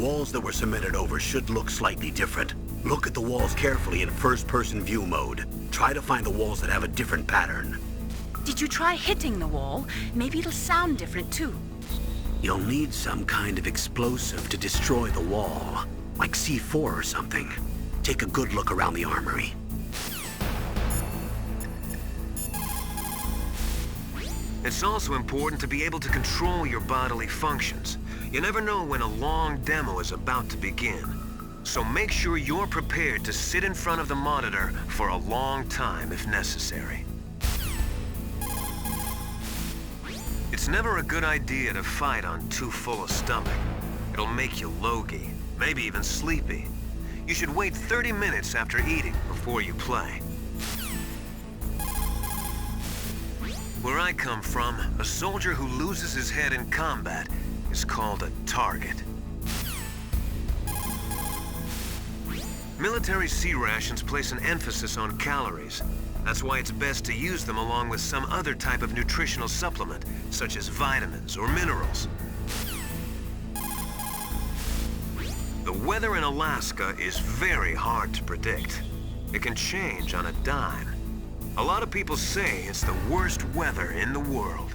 walls that were cemented over should look slightly different. Look at the walls carefully in first-person view mode. Try to find the walls that have a different pattern. Did you try hitting the wall? Maybe it'll sound different too. You'll need some kind of explosive to destroy the wall, like C4 or something. Take a good look around the armory. It's also important to be able to control your bodily functions. You never know when a long demo is about to begin. So make sure you're prepared to sit in front of the monitor for a long time if necessary. It's never a good idea to fight on too full a stomach. It'll make you logy, maybe even sleepy. You should wait 30 minutes after eating before you play. Where I come from, a soldier who loses his head in combat is called a target. Military C rations place an emphasis on calories. That's why it's best to use them along with some other type of nutritional supplement, such as vitamins or minerals. The weather in Alaska is very hard to predict. It can change on a dime. A lot of people say it's the worst weather in the world.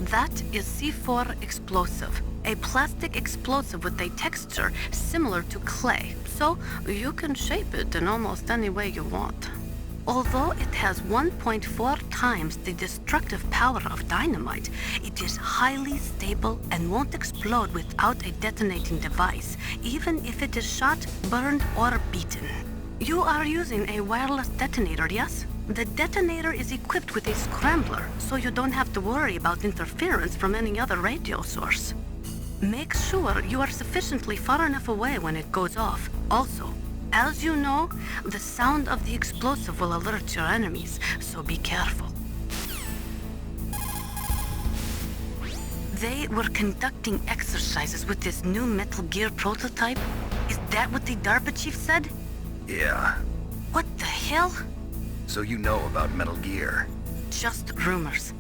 That is C4 explosive, a plastic explosive with a texture similar to clay, so you can shape it in almost any way you want. Although it has 1.4 times the destructive power of dynamite, it is highly stable and won't explode without a detonating device, even if it is shot, burned, or beaten. You are using a wireless detonator, yes? The detonator is equipped with a scrambler, so you don't have to worry about interference from any other radio source. Make sure you are sufficiently far enough away when it goes off. Also, as you know, the sound of the explosive will alert your enemies, so be careful. They were conducting exercises with this new Metal Gear prototype. Is that what the DARPA chief said? Yeah. What the hell? So you know about Metal Gear? Just rumors.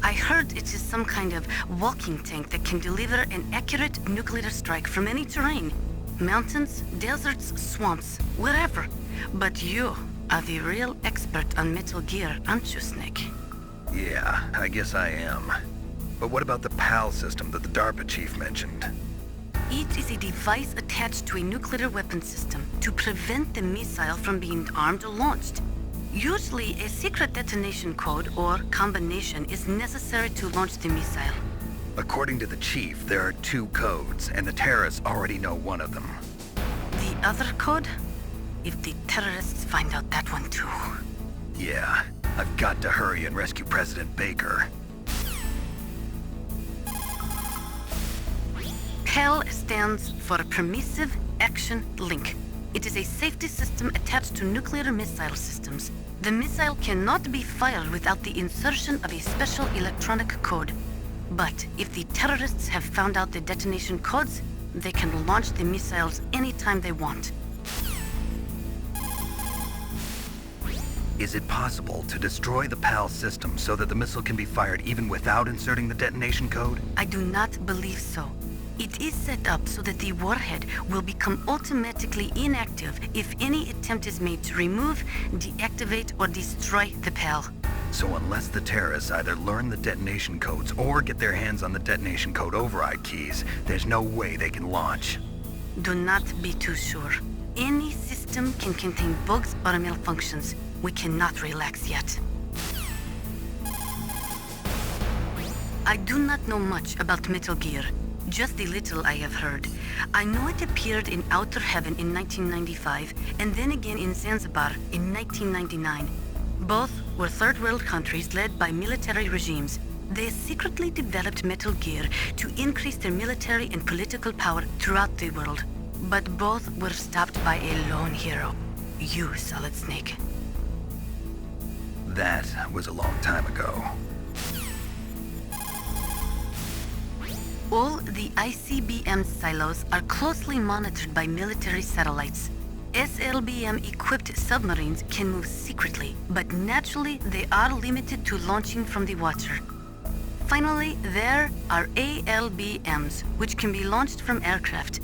I heard it is some kind of walking tank that can deliver an accurate nuclear strike from any terrain. Mountains, deserts, swamps, wherever. But you are the real expert on Metal Gear, aren't you, Snake? Yeah, I guess I am. But what about the PAL system that the DARPA chief mentioned? It is a device attached to a nuclear weapon system to prevent the missile from being armed or launched. Usually, a secret detonation code or combination is necessary to launch the missile. According to the chief, there are 2 codes, and the terrorists already know one of them. The other code? If the terrorists find out that one too. Yeah, I've got to hurry and rescue President Baker. PAL stands for Permissive Action Link. It is a safety system attached to nuclear missile systems. The missile cannot be fired without the insertion of a special electronic code. But if the terrorists have found out the detonation codes, they can launch the missiles anytime they want. Is it possible to destroy the PAL system so that the missile can be fired even without inserting the detonation code? I do not believe so. It is set up so that the warhead will become automatically inactive if any attempt is made to remove, deactivate, or destroy the PAL. So unless the terrorists either learn the detonation codes or get their hands on the detonation code override keys, there's no way they can launch. Do not be too sure. Any system can contain bugs or malfunctions. We cannot relax yet. I do not know much about Metal Gear. Just the little I have heard. I know it appeared in Outer Heaven in 1995, and then again in Zanzibar in 1999. Both were third world countries led by military regimes. They secretly developed Metal Gear to increase their military and political power throughout the world. But both were stopped by a lone hero. You, Solid Snake. That was a long time ago. All the ICBM silos are closely monitored by military satellites. SLBM-equipped submarines can move secretly, but naturally they are limited to launching from the water. Finally, there are ALBMs, which can be launched from aircraft.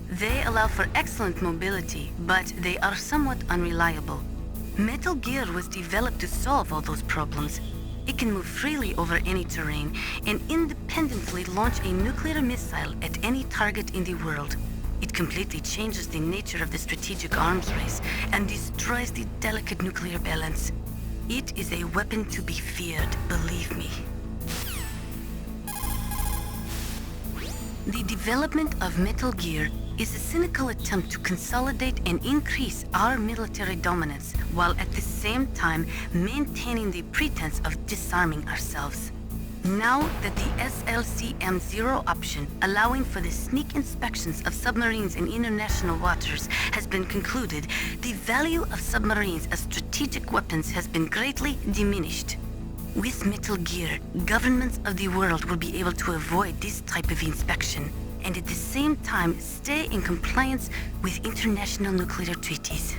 They allow for excellent mobility, but they are somewhat unreliable. Metal Gear was developed to solve all those problems. It can move freely over any terrain and independently launch a nuclear missile at any target in the world. It completely changes the nature of the strategic arms race and destroys the delicate nuclear balance. It is a weapon to be feared, believe me. The development of Metal Gear is a cynical attempt to consolidate and increase our military dominance, while at the same time maintaining the pretense of disarming ourselves. Now that the SLCM-0 option, allowing for the sneak inspections of submarines in international waters, has been concluded, the value of submarines as strategic weapons has been greatly diminished. With Metal Gear, governments of the world will be able to avoid this type of inspection, and at the same time stay in compliance with international nuclear treaties.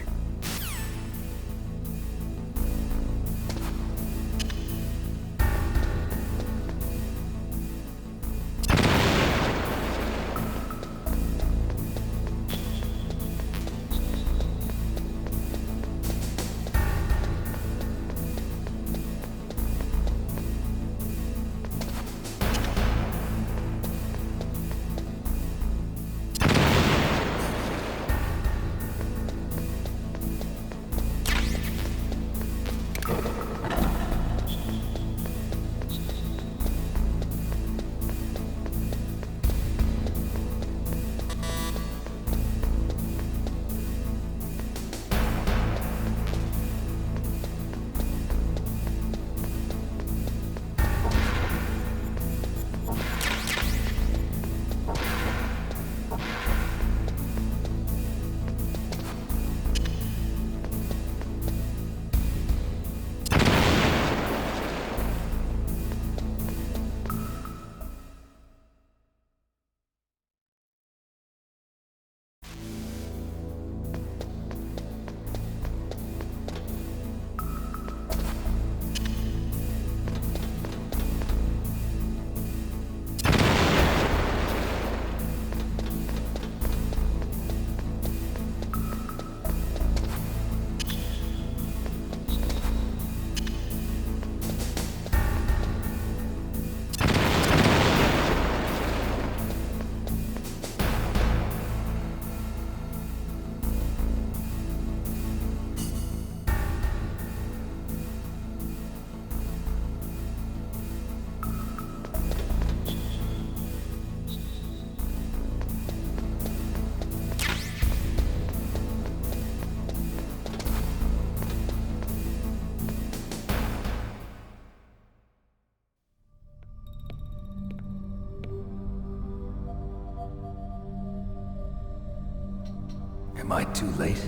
Am I too late?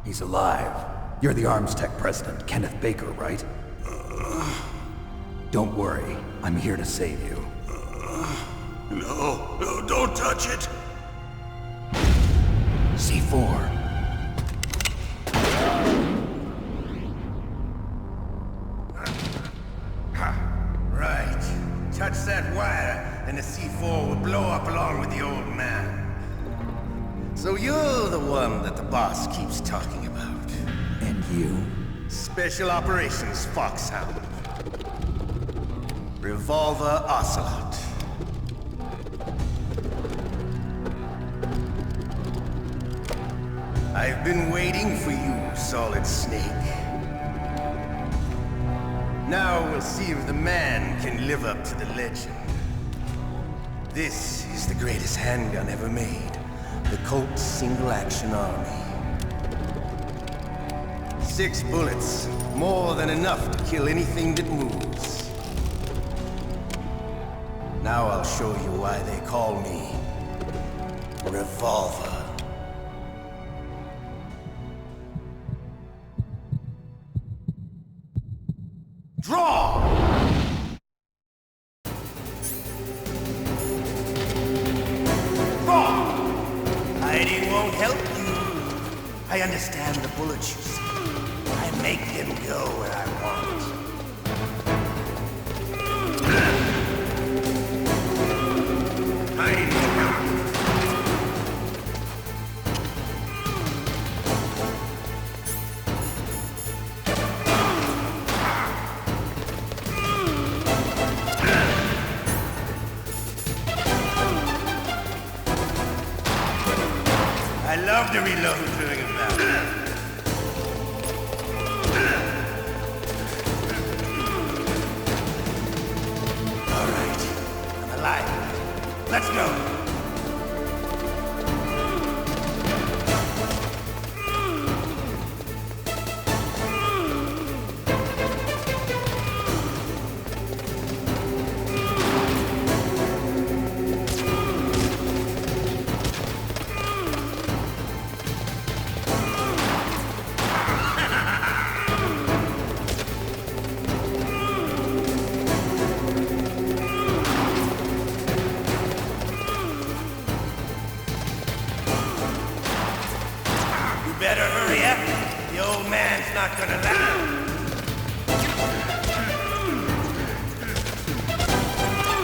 He's alive. You're the Arms Tech president, Kenneth Baker, right? Don't worry. I'm here to save you. No, don't touch it! C4. Right. Touch that wire, and the C4 will blow up along with the old man. So you're the one that the boss keeps talking about. And you? Special Operations Foxhound. Revolver Ocelot. I've been waiting for you, solid snake. Now we'll see if the man can live up to the legend. This is the greatest handgun ever made. The Colt Single-Action Army. 6 bullets, more than enough to kill anything that moves. Now I'll show you why they call me Revolver. Draw! Hiding won't help you. I understand the bullets you see. I make them go where I want. I love to reload during a battle. All right, I'm alive. Let's go. Better hurry up. The old man's not gonna let you.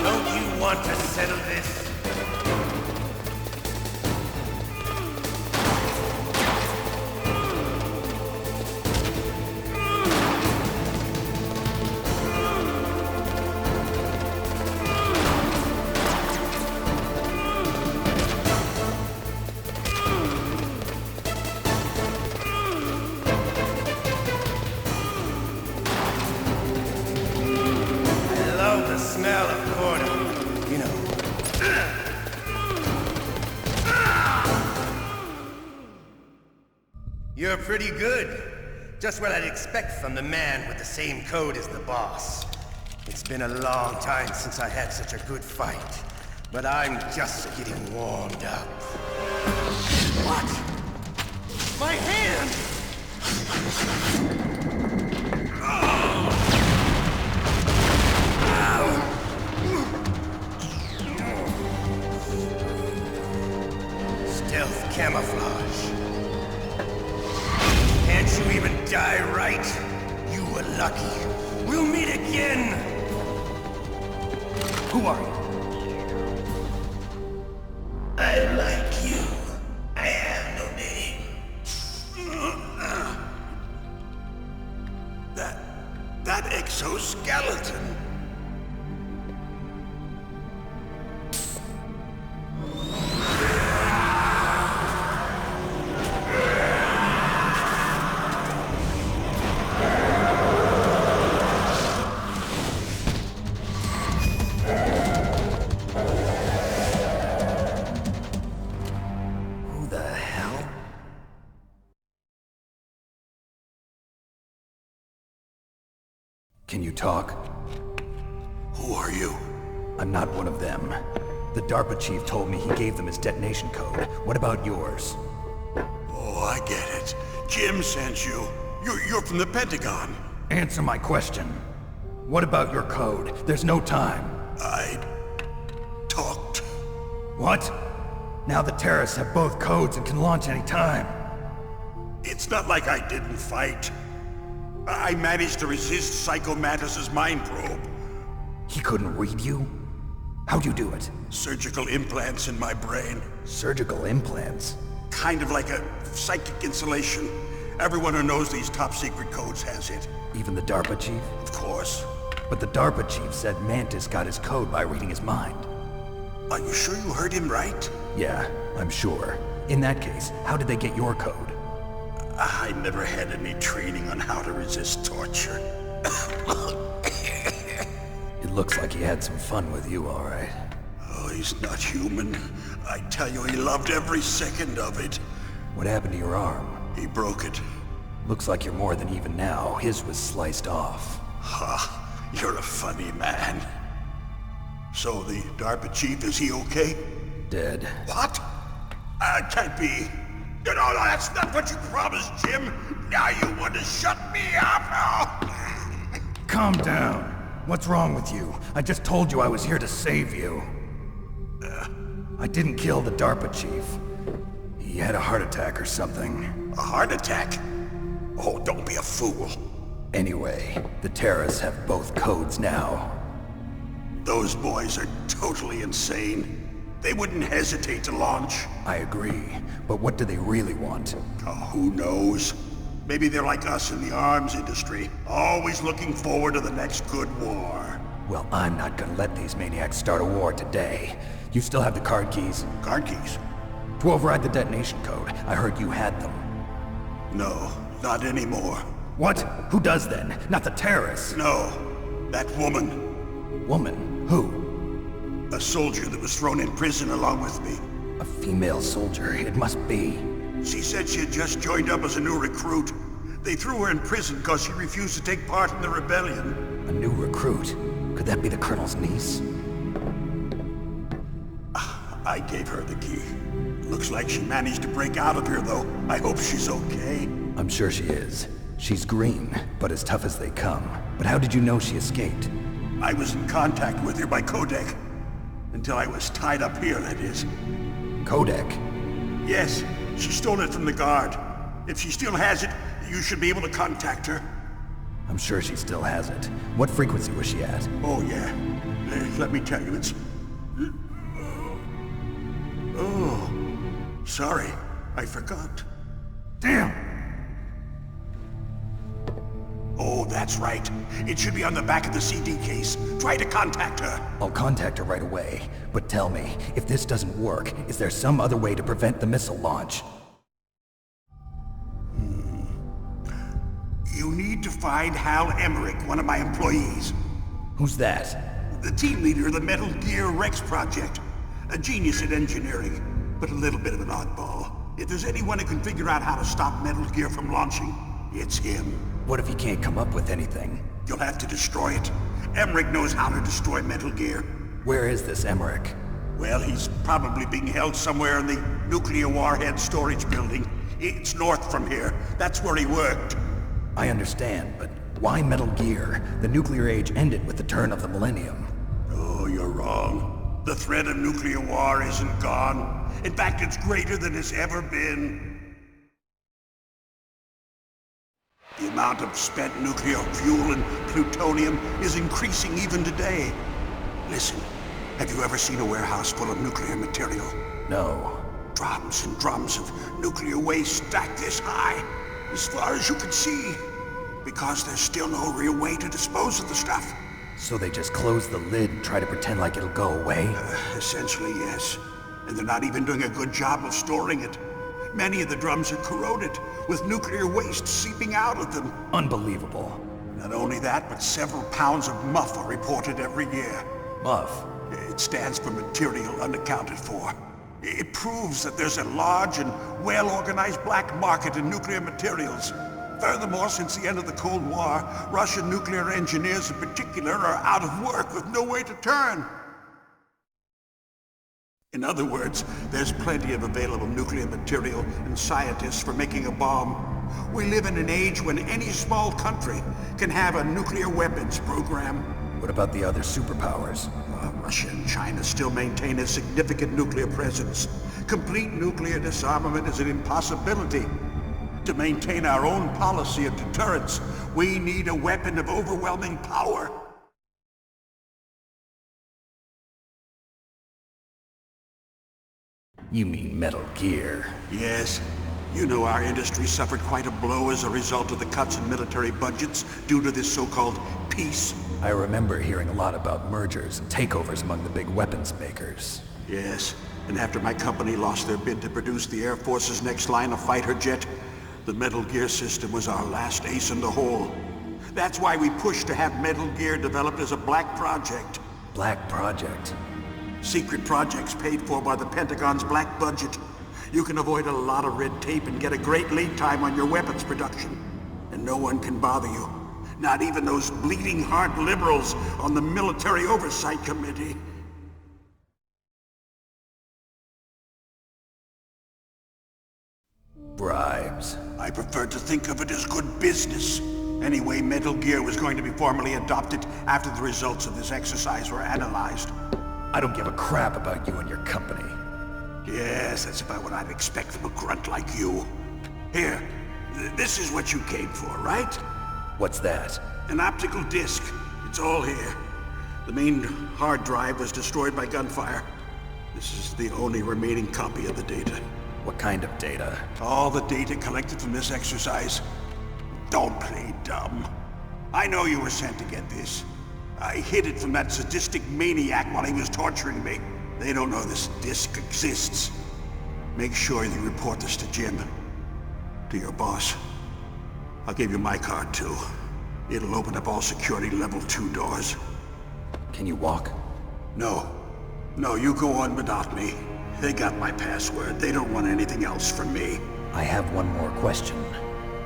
Don't you want to settle this? Smell of Codec, you know. You're pretty good. Just what I'd expect from the man with the same code as the boss. It's been a long time since I had such a good fight, but I'm just getting warmed up. What? My hand! Stealth camouflage. Can't you even die right? You were lucky. We'll meet again! Who are you? I like you. I have no name. That exoskeleton. Can you talk? Who are you? I'm not one of them. The DARPA chief told me he gave them his detonation code. What about yours? Oh, I get it. Jim sent you. You're from the Pentagon. Answer my question. What about your code? There's no time. I talked. What? Now the terrorists have both codes and can launch any time. It's not like I didn't fight. I managed to resist Psycho Mantis's mind probe. He couldn't read you? How'd you do it? Surgical implants in my brain. Surgical implants? Kind of like a psychic insulation. Everyone who knows these top-secret codes has it. Even the DARPA chief? Of course. But the DARPA chief said Mantis got his code by reading his mind. Are you sure you heard him right? Yeah, I'm sure. In that case, how did they get your code? I never had any training on how to resist torture. It looks like he had some fun with you, all right. Oh, he's not human. I tell you, he loved every second of it. What happened to your arm? He broke it. Looks like you're more than even now. His was sliced off. Ha, you're a funny man. So the DARPA chief, is he okay? Dead. What? Can't be. No, that's not what you promised, Jim. Now you want to shut me up? Calm down. What's wrong with you? I just told you I was here to save you. I didn't kill the DARPA chief. He had a heart attack or something. A heart attack? Oh, don't be a fool. Anyway, the terrorists have both codes now. Those boys are totally insane. They wouldn't hesitate to launch. I agree, but what do they really want? Oh, who knows? Maybe they're like us in the arms industry, always looking forward to the next good war. Well, I'm not gonna let these maniacs start a war today. You still have the card keys? Card keys? To override the detonation code. I heard you had them. No, not anymore. What? Who does then? Not the terrorists. No, that woman. Woman? Who? A soldier that was thrown in prison along with me. A female soldier, it must be. She said she had just joined up as a new recruit. They threw her in prison because she refused to take part in the rebellion. A new recruit? Could that be the Colonel's niece? I gave her the key. Looks like she managed to break out of here, though. I hope she's okay. I'm sure she is. She's green, but as tough as they come. But how did you know she escaped? I was in contact with her by Codec. Until I was tied up here, that is. Codec? Yes, she stole it from the guard. If she still has it, you should be able to contact her. I'm sure she still has it. What frequency was she at? Oh, yeah. Let me tell you, it's... Oh, sorry. I forgot. Damn! Oh, that's right. It should be on the back of the CD case. Try to contact her. I'll contact her right away. But tell me, if this doesn't work, is there some other way to prevent the missile launch? You need to find Hal Emmerich, one of my employees. Who's that? The team leader of the Metal Gear Rex project. A genius at engineering, but a little bit of an oddball. If there's anyone who can figure out how to stop Metal Gear from launching, it's him. What if he can't come up with anything? You'll have to destroy it. Emmerich knows how to destroy Metal Gear. Where is this Emmerich? Well, he's probably being held somewhere in the nuclear warhead storage building. It's north from here. That's where he worked. I understand, but why Metal Gear? The nuclear age ended with the turn of the millennium. Oh, you're wrong. The threat of nuclear war isn't gone. In fact, it's greater than it's ever been. The amount of spent nuclear fuel and plutonium is increasing even today. Listen, have you ever seen a warehouse full of nuclear material? No. Drums and drums of nuclear waste stacked this high, as far as you can see, because there's still no real way to dispose of the stuff. So they just close the lid and try to pretend like it'll go away? Essentially, yes. And they're not even doing a good job of storing it. Many of the drums are corroded, with nuclear waste seeping out of them. Unbelievable. Not only that, but several pounds of MUF are reported every year. MUF? It stands for material unaccounted for. It proves that there's a large and well-organized black market in nuclear materials. Furthermore, since the end of the Cold War, Russian nuclear engineers in particular are out of work with no way to turn. In other words, there's plenty of available nuclear material and scientists for making a bomb. We live in an age when any small country can have a nuclear weapons program. What about the other superpowers? Russia and China still maintain a significant nuclear presence. Complete nuclear disarmament is an impossibility. To maintain our own policy of deterrence, we need a weapon of overwhelming power. You mean Metal Gear? Yes. You know our industry suffered quite a blow as a result of the cuts in military budgets due to this so-called peace. I remember hearing a lot about mergers and takeovers among the big weapons makers. Yes. And after my company lost their bid to produce the Air Force's next line of fighter jet, The Metal Gear system was our last ace in the hole. That's why we pushed to have Metal Gear developed as a black project. Black Project. Secret projects paid for by the Pentagon's black budget. You can avoid a lot of red tape and get a great lead time on your weapons production. And no one can bother you. Not even those bleeding heart liberals on the Military Oversight Committee. Bribes. I prefer to think of it as good business. Anyway, Metal Gear was going to be formally adopted after the results of this exercise were analyzed. I don't give a crap about you and your company. Yes, that's about what I'd expect from a grunt like you. Here, this is what you came for, right? What's that? An optical disc. It's all here. The main hard drive was destroyed by gunfire. This is the only remaining copy of the data. What kind of data? All the data collected from this exercise. Don't play dumb. I know you were sent to get this. I hid it from that sadistic maniac while he was torturing me. They don't know this disc exists. Make sure you report this to Jim. To your boss. I'll give you my card too. It'll open up all security level 2 doors. Can you walk? No. No, you go on without me. They got my password. They don't want anything else from me. I have one more question.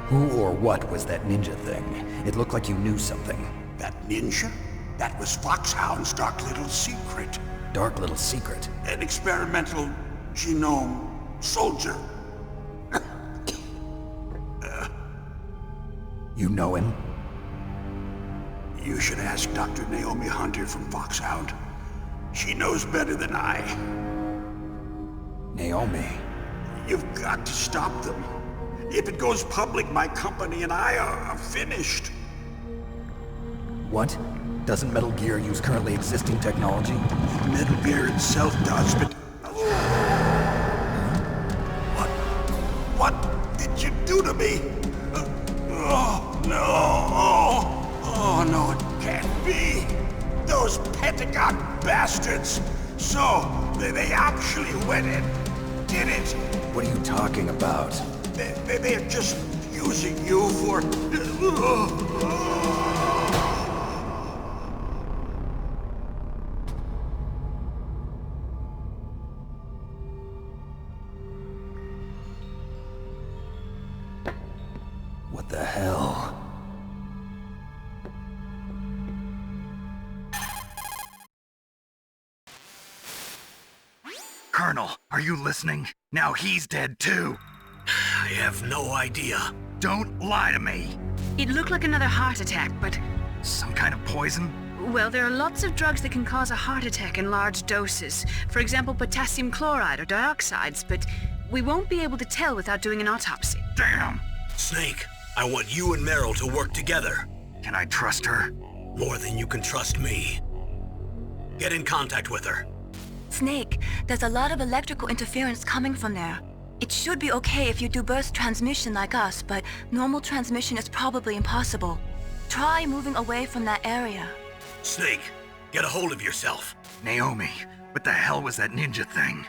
Who or what was that ninja thing? It looked like you knew something. That ninja? That was Foxhound's dark little secret. Dark little secret? An experimental genome soldier. You know him? You should ask Dr. Naomi Hunter from Foxhound. She knows better than I. Naomi? You've got to stop them. If it goes public, my company and I are finished. What? Doesn't Metal Gear use currently existing technology? Metal Gear itself does, but... What did you do to me? Oh, no. Oh, no, it can't be. Those Pentagon bastards. So, they actually went and did it. What are you talking about? They're just using you for... What the hell? Colonel, are you listening? Now he's dead too. I have no idea. Don't lie to me. It looked like another heart attack, but... Some kind of poison? Well, there are lots of drugs that can cause a heart attack in large doses. For example, potassium chloride or dioxides, but we won't be able to tell without doing an autopsy. Damn! Snake, I want you and Meryl to work together. Can I trust her? More than you can trust me. Get in contact with her. Snake, there's a lot of electrical interference coming from there. It should be okay if you do burst transmission like us, but normal transmission is probably impossible. Try moving away from that area. Snake, get a hold of yourself. Naomi, what the hell was that ninja thing?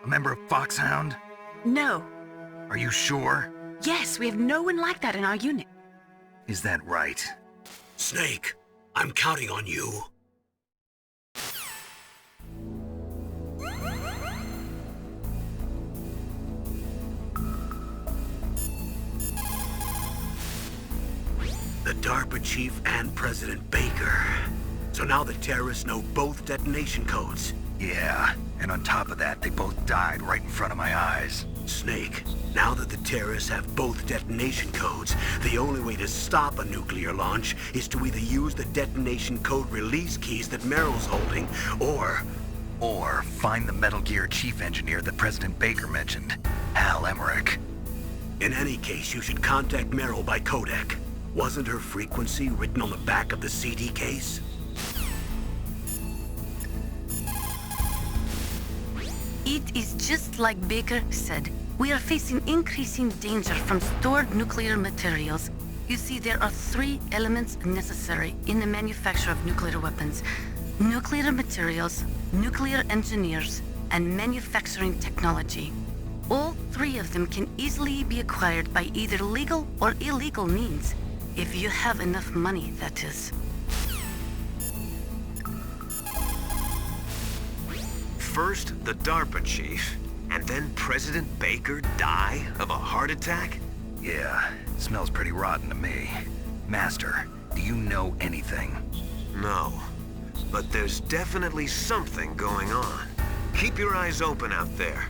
A member of Foxhound? No. Are you sure? Yes, we have no one like that in our unit. Is that right? Snake, I'm counting on you. The DARPA chief and President Baker. So now the terrorists know both detonation codes. Yeah, and on top of that, they both died right in front of my eyes. Snake, now that the terrorists have both detonation codes, the only way to stop a nuclear launch is to either use the detonation code release keys that Meryl's holding, or find the Metal Gear chief engineer that President Baker mentioned, Hal Emmerich. in any case, you should contact Meryl by Codec. Wasn't her frequency written on the back of the CD case? It is just like Baker said. We are facing increasing danger from stored nuclear materials. You see, there are 3 elements necessary in the manufacture of nuclear weapons: nuclear materials, nuclear engineers, and manufacturing technology. All three of them can easily be acquired by either legal or illegal means. If you have enough money, that is. First, the DARPA chief, and then President Baker die of a heart attack? Yeah, smells pretty rotten to me. Master, do you know anything? No, but there's definitely something going on. Keep your eyes open out there.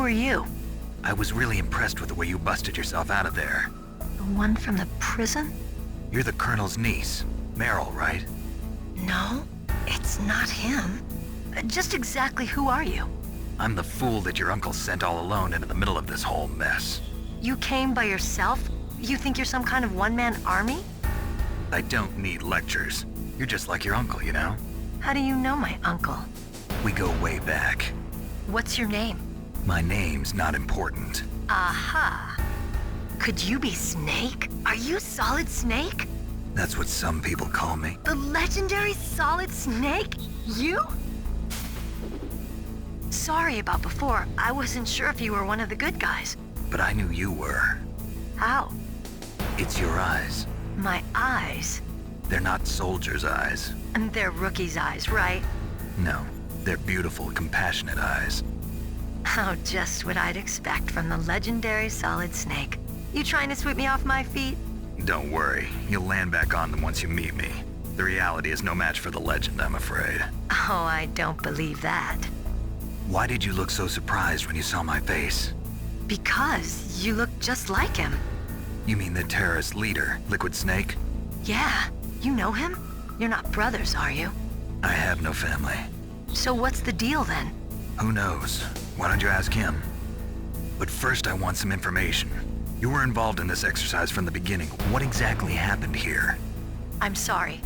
are you? I was really impressed with the way you busted yourself out of there. The one from the prison? You're the Colonel's niece, Meryl, right? No, it's not him. Just exactly who are you? I'm the fool that your uncle sent all alone into the middle of this whole mess. You came by yourself? You think you're some kind of one-man army? I don't need lectures. You're just like your uncle, you know? How do you know my uncle? We go way back. What's your name? My name's not important. Aha. Could you be Snake? Are you Solid Snake? That's what some people call me. The legendary Solid Snake? You? Sorry about before. I wasn't sure if you were one of the good guys. But I knew you were. How? It's your eyes. My eyes? They're not soldiers' eyes. And they're rookies' eyes, right? No, they're beautiful, compassionate eyes. Oh, just what I'd expect from the legendary Solid Snake. You trying to sweep me off my feet? Don't worry, you'll land back on them once you meet me. The reality is no match for the legend, I'm afraid. Oh, I don't believe that. Why did you look so surprised when you saw my face? Because you look just like him. You mean the terrorist leader, Liquid Snake? Yeah, you know him? You're not brothers, are you? I have no family. So what's the deal then? Who knows? Why don't you ask him? But first I want some information. You were involved in this exercise from the beginning. What exactly happened here? I'm sorry.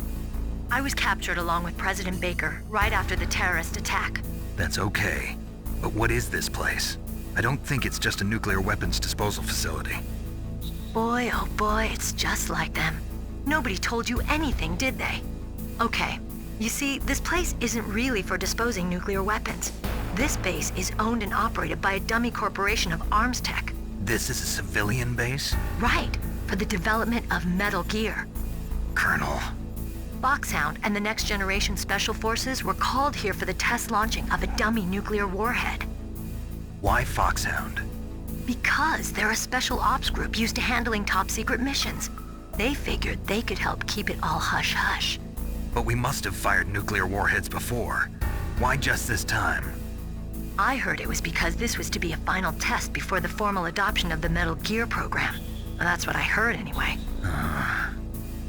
I was captured along with President Baker right after the terrorist attack. That's okay. But what is this place? I don't think it's just a nuclear weapons disposal facility. Boy, oh boy, it's just like them. Nobody told you anything, did they? Okay, you see, this place isn't really for disposing nuclear weapons. This base is owned and operated by a dummy corporation of arms tech. This is a civilian base? Right, for the development of Metal Gear. Colonel. Foxhound and the Next Generation Special Forces were called here for the test launching of a dummy nuclear warhead. Why Foxhound? Because they're a special ops group used to handling top-secret missions. They figured they could help keep it all hush-hush. But we must have fired nuclear warheads before. Why just this time? I heard it was because this was to be a final test before the formal adoption of the Metal Gear program. That's what I heard anyway.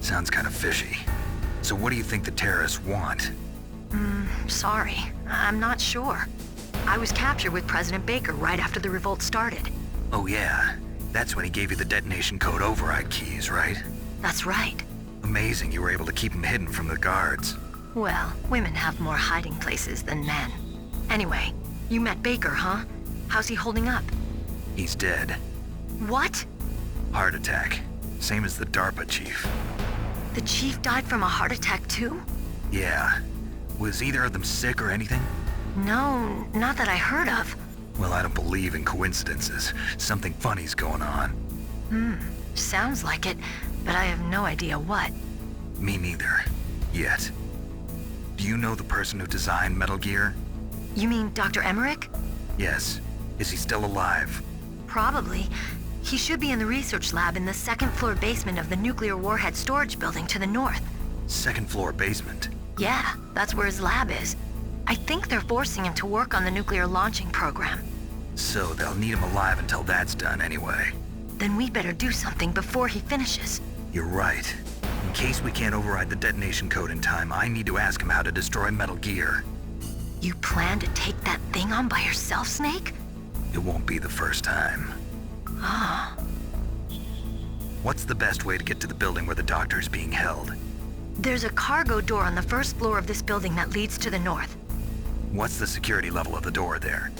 Sounds kind of fishy. So what do you think the terrorists want? Sorry. I'm not sure. I was captured with President Baker right after the revolt started. Oh yeah, that's when he gave you the detonation code override keys, right? That's right. Amazing you were able to keep him hidden from the guards. Well, women have more hiding places than men. Anyway, you met Baker, huh? How's he holding up? He's dead. What? Heart attack. Same as the DARPA chief. The chief died from a heart attack too? Yeah. Was either of them sick or anything? No, not that I heard of. Well, I don't believe in coincidences. Something funny's going on. Sounds like it, but I have no idea what. Me neither. Yet. Do you know the person who designed Metal Gear? You mean Dr. Emmerich? Yes. Is he still alive? Probably. He should be in the research lab in the second-floor basement of the nuclear warhead storage building to the north. Second floor basement? Yeah, that's where his lab is. I think they're forcing him to work on the nuclear launching program. So they'll need him alive until that's done anyway. Then we better do something before he finishes. You're right. In case we can't override the detonation code in time, I need to ask him how to destroy Metal Gear. You plan to take that thing on by yourself, Snake? It won't be the first time. Ah. What's the best way to get to the building where the doctor's being held? There's a cargo door on the first floor of this building that leads to the north. What's the security level of the door there?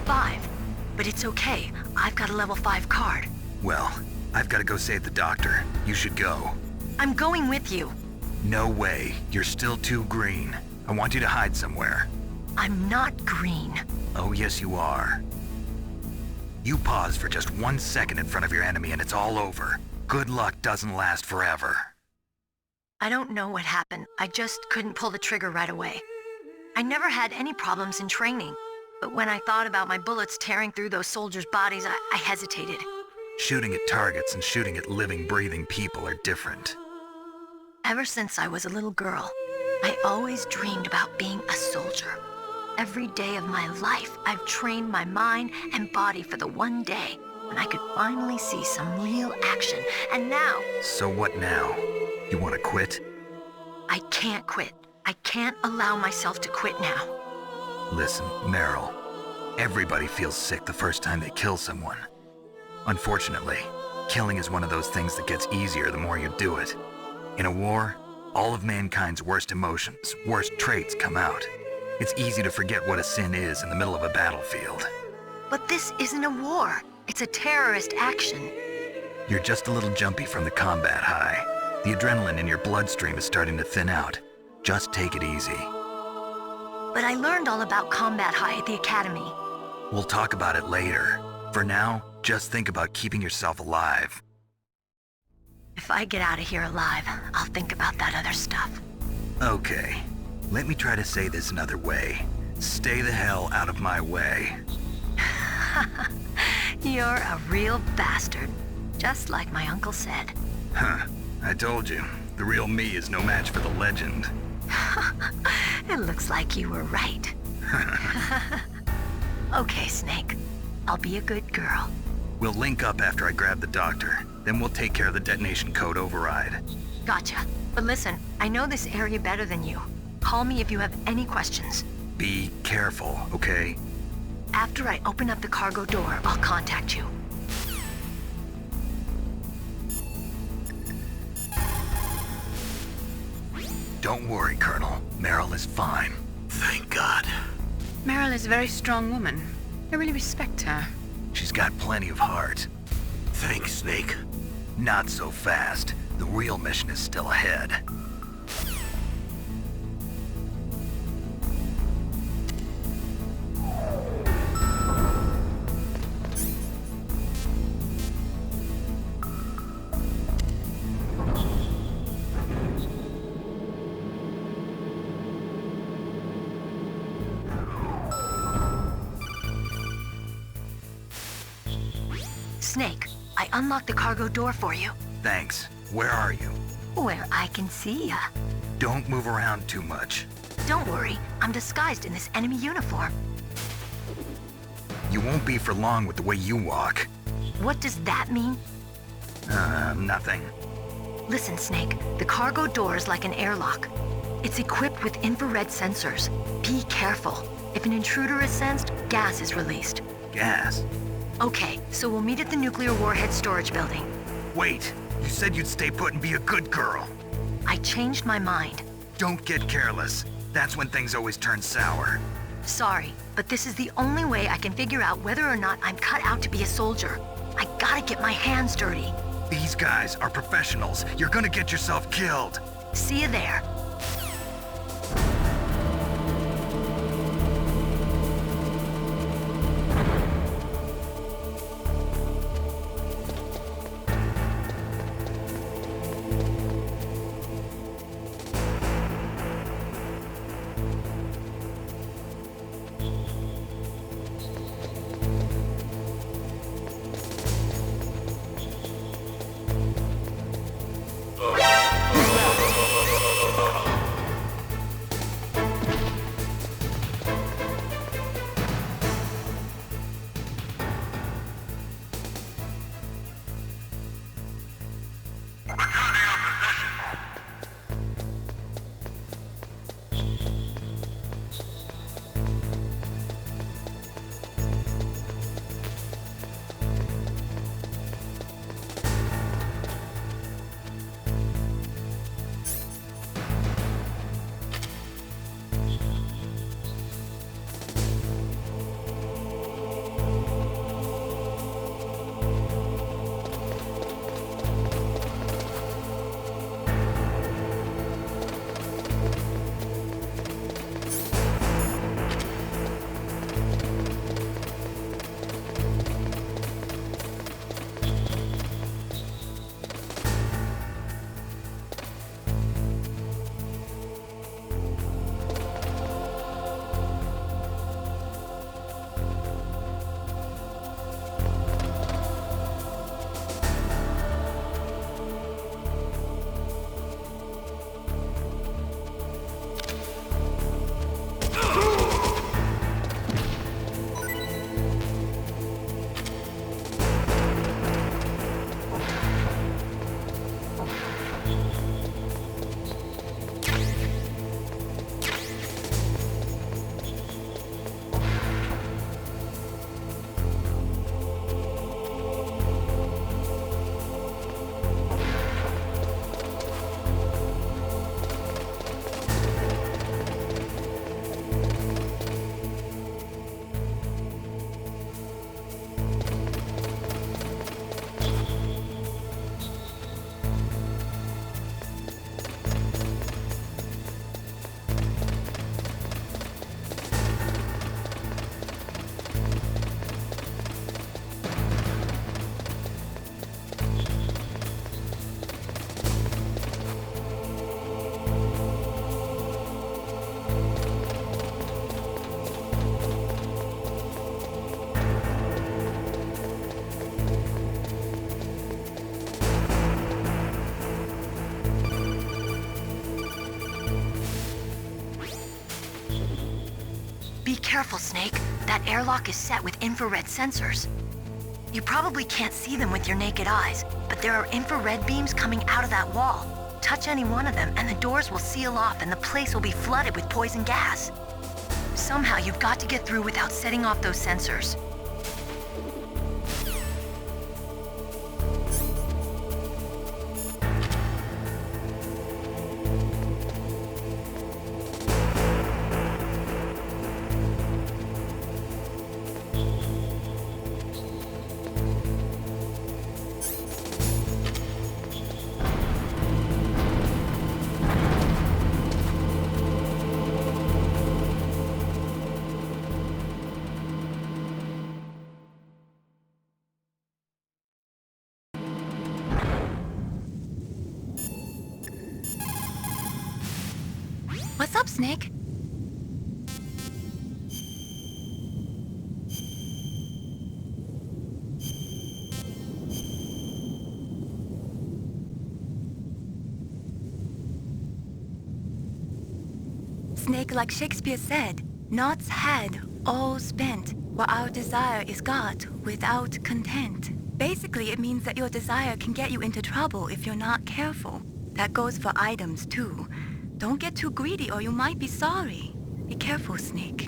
5. But it's okay. I've got a level 5 card. Well, I've got to go save the doctor. You should go. I'm going with you. No way. You're still too green. I want you to hide somewhere. I'm not green. Oh, yes, you are. You pause for just 1 second in front of your enemy and it's all over. Good luck doesn't last forever. I don't know what happened. I just couldn't pull the trigger right away. I never had any problems in training, but when I thought about my bullets tearing through those soldiers' bodies, I hesitated. Shooting at targets and shooting at living, breathing people are different. Ever since I was a little girl, I always dreamed about being a soldier. Every day of my life, I've trained my mind and body for the one day when I could finally see some real action. And now... So what now? You want to quit? I can't quit. I can't allow myself to quit now. Listen, Meryl. Everybody feels sick the first time they kill someone. Unfortunately, killing is one of those things that gets easier the more you do it. In a war, all of mankind's worst emotions, worst traits come out. It's easy to forget what a sin is in the middle of a battlefield. But this isn't a war. It's a terrorist action. You're just a little jumpy from the combat high. The adrenaline in your bloodstream is starting to thin out. Just take it easy. But I learned all about combat high at the academy. We'll talk about it later. For now, just think about keeping yourself alive. If I get out of here alive, I'll think about that other stuff. Okay. Let me try to say this another way. Stay the hell out of my way. You're a real bastard. Just like my uncle said. Huh. I told you. The real me is no match for the legend. It looks like you were right. Okay, Snake. I'll be a good girl. We'll link up after I grab the doctor. Then we'll take care of the detonation code override. Gotcha. But listen, I know this area better than you. Call me if you have any questions. Be careful, okay? After I open up the cargo door, I'll contact you. Don't worry, Colonel. Meryl is fine. Thank God. Meryl is a very strong woman. I really respect her. She's got plenty of heart. Thanks, Snake. Not so fast. The real mission is still ahead. Snake, I unlocked the cargo door for you. Thanks. Where are you? Where I can see ya. Don't move around too much. Don't worry, I'm disguised in this enemy uniform. You won't be for long with the way you walk. What does that mean? Nothing. Listen, Snake, the cargo door is like an airlock. It's equipped with infrared sensors. Be careful. If an intruder is sensed, gas is released. Gas? Okay, so we'll meet at the nuclear warhead storage building. Wait, you said you'd stay put and be a good girl. I changed my mind. Don't get careless. That's when things always turn sour. Sorry, but this is the only way I can figure out whether or not I'm cut out to be a soldier. I gotta get my hands dirty. These guys are professionals. You're gonna get yourself killed. See you there. careful, Snake. That airlock is set with infrared sensors. You probably can't see them with your naked eyes, but there are infrared beams coming out of that wall. Touch any one of them and the doors will seal off and the place will be flooded with poison gas. Somehow you've got to get through without setting off those sensors. What's up, Snake? Snake, like Shakespeare said, naught's had, all spent, while our desire is got without content. Basically, it means that your desire can get you into trouble if you're not careful. That goes for items, too. Don't get too greedy or you might be sorry. Be careful, Snake.